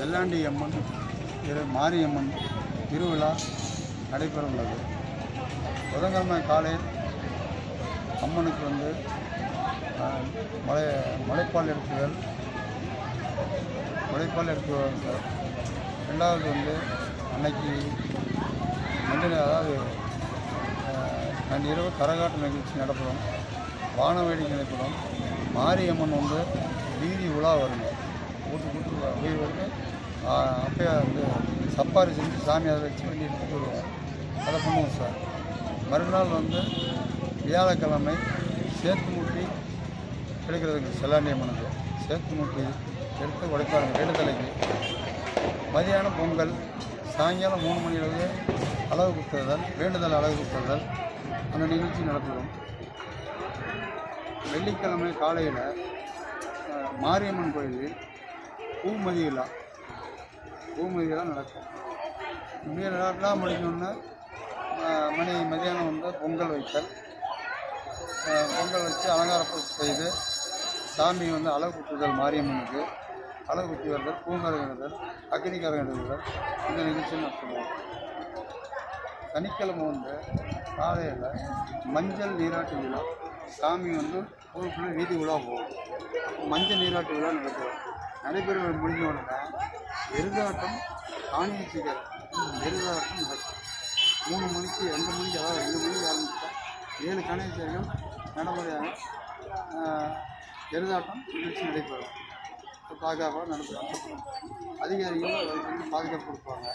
செல்லாண்டி அம்மன் மாரியம்மன் திருவிழா நடைபெற உள்ளது. புதன்கிழமை காலை அம்மனுக்கு முளைப்பால் எடுத்துதல் சார். ரெண்டாவது அன்னைக்கு அதாவது இரவு கரகாட்ட நிகழ்ச்சி நடப்படும், வான வேடிக்கை நடைபெறும். மாரியம்மன் வீதி உலா வருங்க, கூட்டு வீடு வந்து அப்பயே சப்பாரி செஞ்சு சாமி அதை வச்சு வண்டி எடுத்துகிட்டு வருவோம். அதை பண்ணுவோம் சார். மறுநாள் வியாழக்கிழமை சேத்து மூட்டி எடுக்கிறதுங்க. செல்லாண்டி அம்மனுக்கு சேத்து மூட்டி எடுத்து உடைப்பாருங்க வேண்டுதலைக்கு. மதியானம் பொங்கல், சாயங்காலம் 3 மணியிலிருந்து அளவு குத்துதல், வேண்டுதல் அளவு குத்துதல் அந்த நிகழ்ச்சி நடத்துகிறோம். வெள்ளிக்கிழமை காலையில் மாரியம்மன் கோயிலில் பூமதி விழா நடக்கும். விழாலாம் முடிஞ்சோடனே மதியானம் பொங்கல் வைத்தல், பொங்கல் வச்சு அலங்காரம் செய்து சாமி அளவு குத்துதல், மாரியம்மனுக்கு அளவு குத்தி வருதல், பூங்கரகங்கள், அக்னிகரகங்கள் இந்த நிகழ்ச்சி நடத்துவோம். சனிக்கிழமை காலையில் மஞ்சள் நீராட்டு விழா. சாமி ஊருக்குள்ளே வீதி விழா போகும். மஞ்சள் நீராட்டு விழா நடைபெற முடிஞ்ச உடனே எருதாட்டம், காணிச்சிகர் எருதாட்டம் நடக்கும். 3 மணிக்கு 2 மணிக்கு, அதாவது 2 மணிக்கு ஆரம்பித்தா 7 காணிச்சிகர்கள் நடைமுறையாக எருதாட்டம் நிகழ்ச்சி நடைபெறும். பாதுகாப்பாக நடத்துகிறாங்க. அதிகாரிகள் பாதுகாப்பு கொடுப்பாங்க.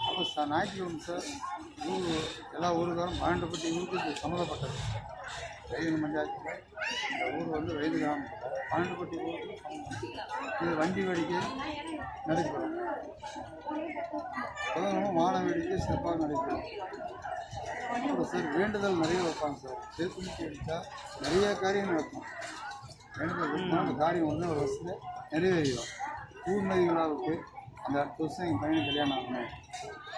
அப்போ ஞாயிற்றுக்கிழமை சார் எல்லா ஊருக்காரும் 12 பட்டி ஊருக்கு சம்மந்தப்பட்டது. வைகை பஞ்சாயத்தில் இந்த ஊர் வைகை கிராமத்தில் 12 பட்டி ஊருக்கு இது வண்டி வேடிக்கை நடைபெறும். புதன்கிழமை வான வேடிக்கை சிறப்பாக நடைபெறும். அப்புறம் சார் வேண்டுதல் நிறைய வைப்பாங்க சார். சேர்த்து அடித்தா நிறைய காரியம் நடக்கும். வேண்டுதல் வைக்கணும், அந்த காரியம் ஒரு வருஷத்தில் நிறைவேறிடும். பூர்ணதி விழாவுக்கு அந்த 2 வருஷம் எங்கள் பையனுக்கு கல்யாணம் ஆகணும்,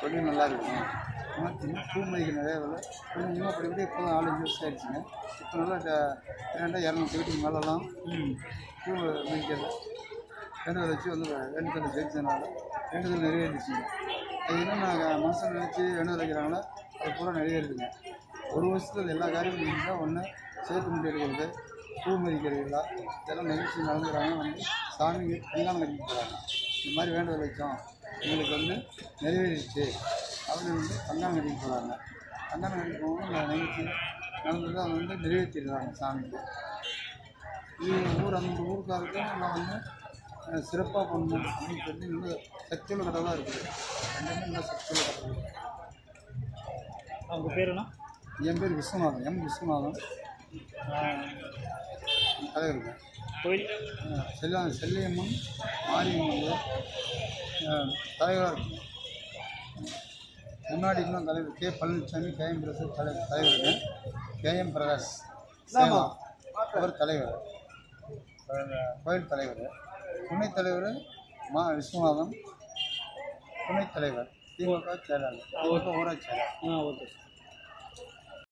கொஞ்சம் நல்லா இருக்கணும். ஆனால் பூமதிக்கு நிறைய வேலை கொஞ்சமாக படிப்படி இப்போ தான் 4-5 வருஷம் ஆயிடுச்சுங்க. இப்போ நல்லா 200 வீட்டுக்கு மேலெல்லாம் பூ மிதிக்கிறது வேண்டுதல் வச்சு வேண்டுதல் ஜெயிச்சதுனால வேண்டுதல் நிறைவேறிச்சுங்க. அது என்னென்ன மனுஷன் நினச்சி வேண்டுதல் வைக்கிறாங்களோ அது பூரா நிறைவேறுதுங்க. ஒரு வருஷத்தில் எல்லா காரியமும் முடிஞ்சால் ஒன்று சேர்த்து முடி எடுக்கிறது, பூ மதிக்கிறீங்களா இதெல்லாம் நிகழ்ச்சி நடந்துக்கிறாங்க. சாமி கல்யாணம் கட்டிட்டு போகிறாங்க. இந்த மாதிரி வேண்டுதல் வச்சோம், எங்களுக்கு நிறைவேறிடுச்சு அப்படின்னு கல்யாணம் கட்டிட்டு போகிறாங்க. கல்யாணம் கட்டிட்டு போகும்போது இந்த நிகழ்ச்சி நடந்தது அதை நிறைவேற்றிடுறாங்க சாமிக்கு. இது அந்த ஊருக்காருக்கு நான் சிறப்பாக பண்ணணும் அப்படின்னு சொல்லி இன்னும் சக்தியுள்ள கடவுளாக இருக்குது. ரெண்டுமே இன்னும் சக்தியுள்ள கடவுள். அவங்க பேருனா? என் பேர் விஸ்வநாதன், எம் விஸ்வநாதன், தலைவருங்க. கோயில் செல்லியம்மன் மாரியம்மன் தலைவராக இருக்குங்க. முன்னாடி இன்னும் தலைவர் கே. பழனிசாமி, கேஎம் பிரகாஷ் தலைவருங்க. கேஎம் பிரகாஷ் சேவா அவர் தலைவர், கோயில் தலைவர். துணைத் தலைவர் விஸ்வநாதன், துணைத் தலைவர், திமுக செயலாளர், ஊராட்சி செயலாளர். ஓகே.